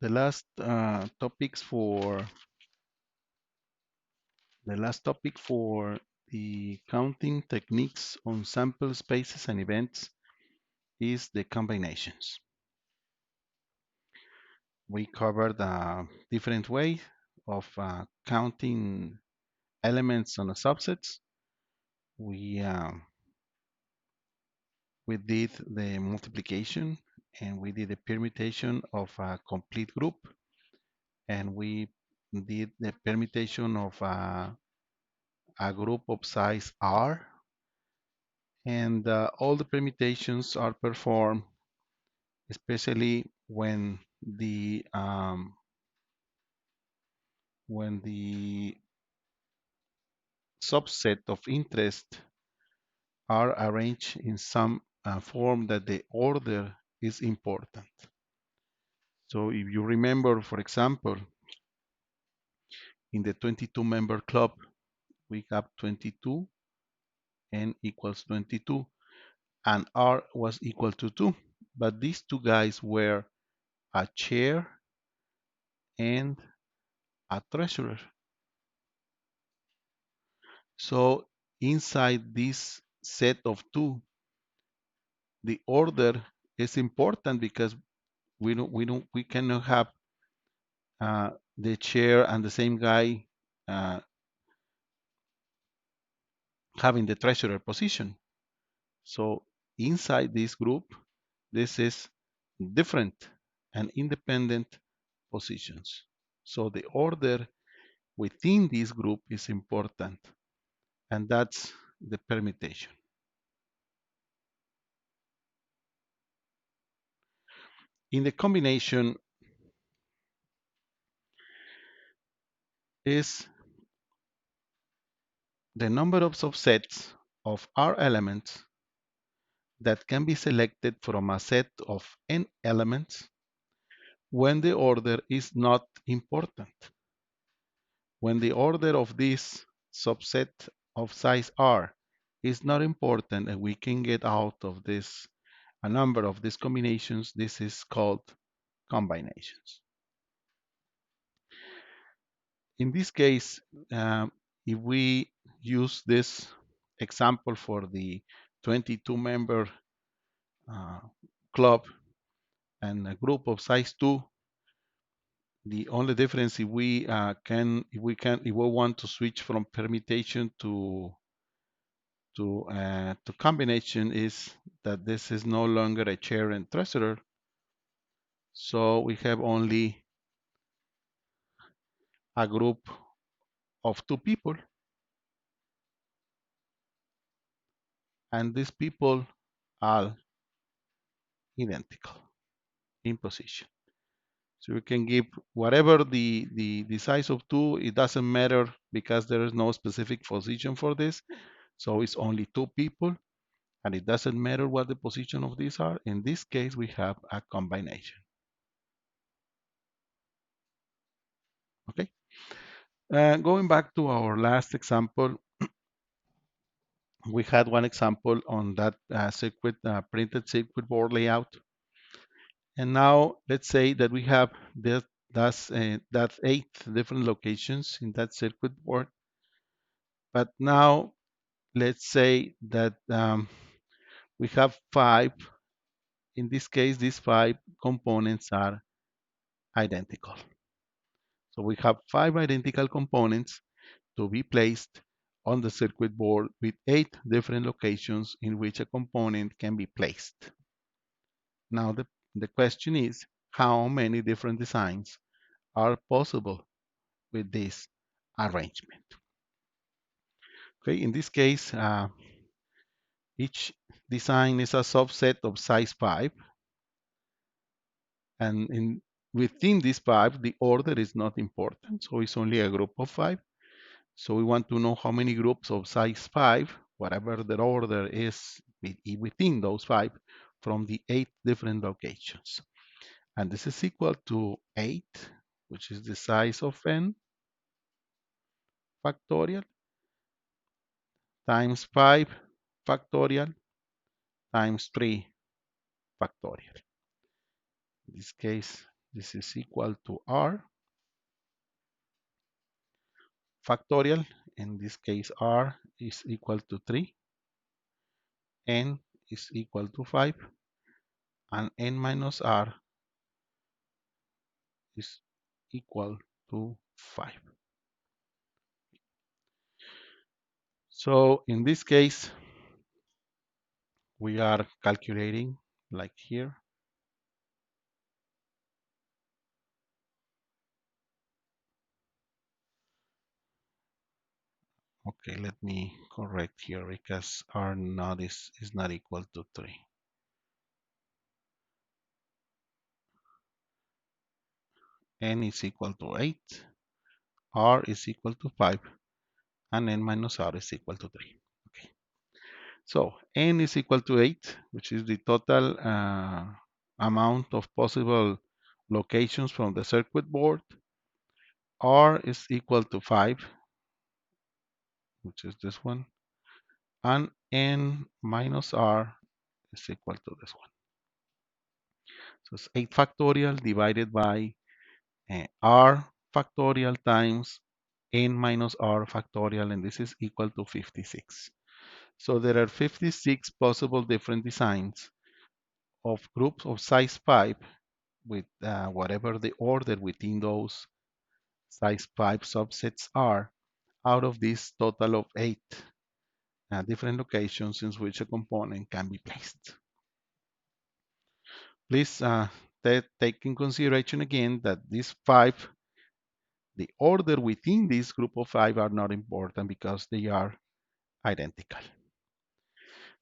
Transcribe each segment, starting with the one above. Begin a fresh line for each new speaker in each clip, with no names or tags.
The last topic for the counting techniques on sample spaces and events is the combinations. We covered a different way of counting elements on a subsets. We we did the multiplication and we did the permutation of a complete group, and we did the permutation of a group of size R, and all the permutations are performed especially when the subset of interest are arranged in some form that the order is important. So if you remember, for example, in the 22 member club, we have 22 n equals 22 and R was equal to 2. But these two guys were a chair and a treasurer. So inside this set of two, the order is important because we cannot have the chair and the same guy uh, having the treasurer position. So inside this group, this is different and independent positions. So the order within this group is important, and that's the permutation. In the combination is the number of subsets of R elements that can be selected from a set of n elements when the order is not important. When the order of this subset of size R is not important and we can get out of this a number of these combinations, this is called combinations. In this case, if we use this example for the 22 member uh, club and a group of size 2, the only difference if we want to switch from permutation to combination is that this is no longer a chair and treasurer, so we have only a group of two people, and these people are identical in position. So you can give whatever the size of two, it doesn't matter because there is no specific position for this. So it's only two people, and it doesn't matter what the position of these are. In this case, we have a combination. Okay. Going back to our last example, we had one example on that printed circuit board layout. And now let's say that we have that 8 different locations in that circuit board. But now let's say that we have 5. In this case, these 5 components are identical. So we have 5 identical components to be placed on the circuit board with 8 different locations in which a component can be placed. Now the question is, how many different designs are possible with this arrangement? Okay, in this case, each design is a subset of size 5, and within this 5, the order is not important, so it's only a group of 5. So we want to know how many groups of size 5, whatever the order is within those 5, from the 8 different locations. And this is equal to 8, which is the size of n factorial, times 5 factorial, times 3 factorial. In this case, This is equal to R factorial. In this case, R is equal to 3, N is equal to 5, and N minus R is equal to 5. So in this case, we are calculating like here. Okay, let me correct here because R naught is not equal to 3. N is equal to 8, R is equal to 5, and N minus R is equal to 3. Okay, so N is equal to 8, which is the total amount of possible locations from the circuit board. R is equal to 5, which is this one, and N minus R is equal to this one. So it's 8 factorial divided by R factorial times N minus R factorial, and this is equal to 56. So there are 56 possible different designs of groups of size 5 with whatever the order within those size 5 subsets are, out of this total of 8 different locations in which a component can be placed. Please take in consideration again that these 5, the order within this group of 5 are not important because they are identical.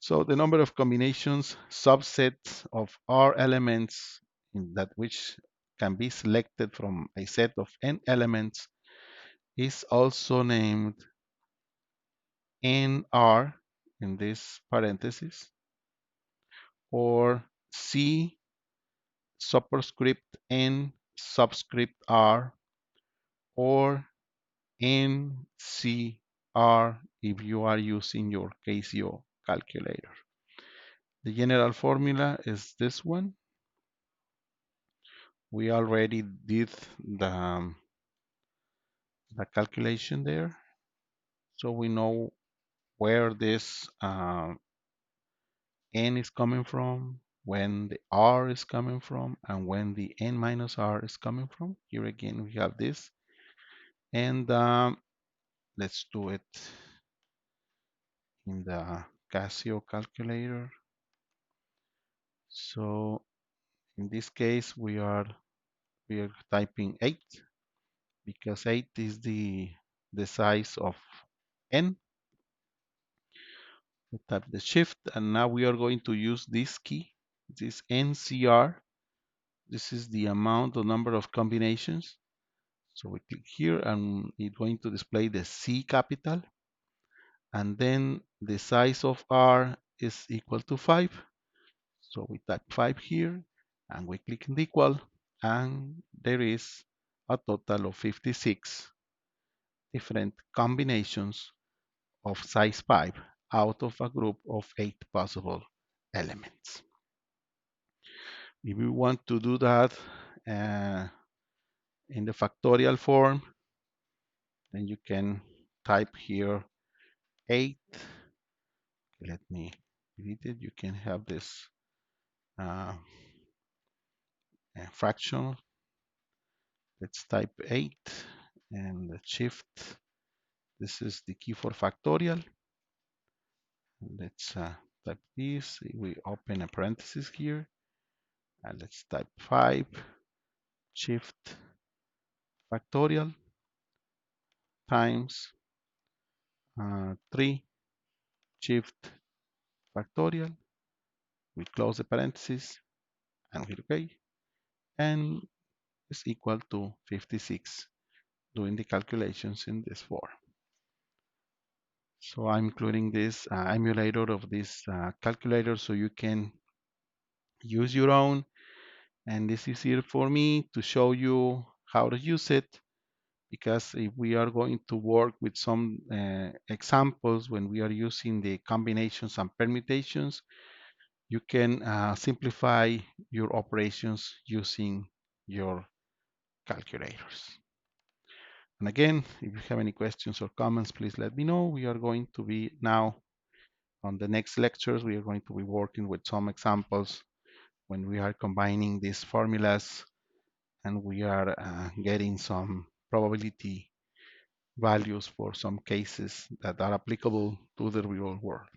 So the number of combinations, subsets of R elements in that which can be selected from a set of N elements is also named NR in this parenthesis, or C superscript N subscript R, or NCR if you are using your Casio calculator. The general formula is this one. We already did the calculation there, so we know where this N is coming from, when the R is coming from, and when the N minus R is coming from. Here again, we have this. And let's do it in the Casio calculator. So in this case, we are typing 8 because 8 is the size of N. We type the shift, and now we are going to use this key, this NCR. This is the amount, the number of combinations. So we click here and it's going to display the C capital. And then the size of R is equal to 5. So we type 5 here and we click in the equal, and there is a total of 56 different combinations of size 5 out of a group of 8 possible elements. If you want to do that in the factorial form, then you can type here 8. Let me delete it. You can have this fraction. Let's type 8 and the shift. This is the key for factorial. Let's type this. We open a parenthesis here, and let's type 5 shift factorial times 3 shift factorial. We close the parenthesis and hit OK, and it's equal to 56 doing the calculations in this form. So I'm including this emulator of this calculator so you can use your own, and this is here for me to show you how to use it, because if we are going to work with some examples when we are using the combinations and permutations, you can simplify your operations using your calculators. And again, if you have any questions or comments, please let me know. We are going to be now on the next lectures, we are going to be working with some examples when we are combining these formulas and we are getting some probability values for some cases that are applicable to the real world.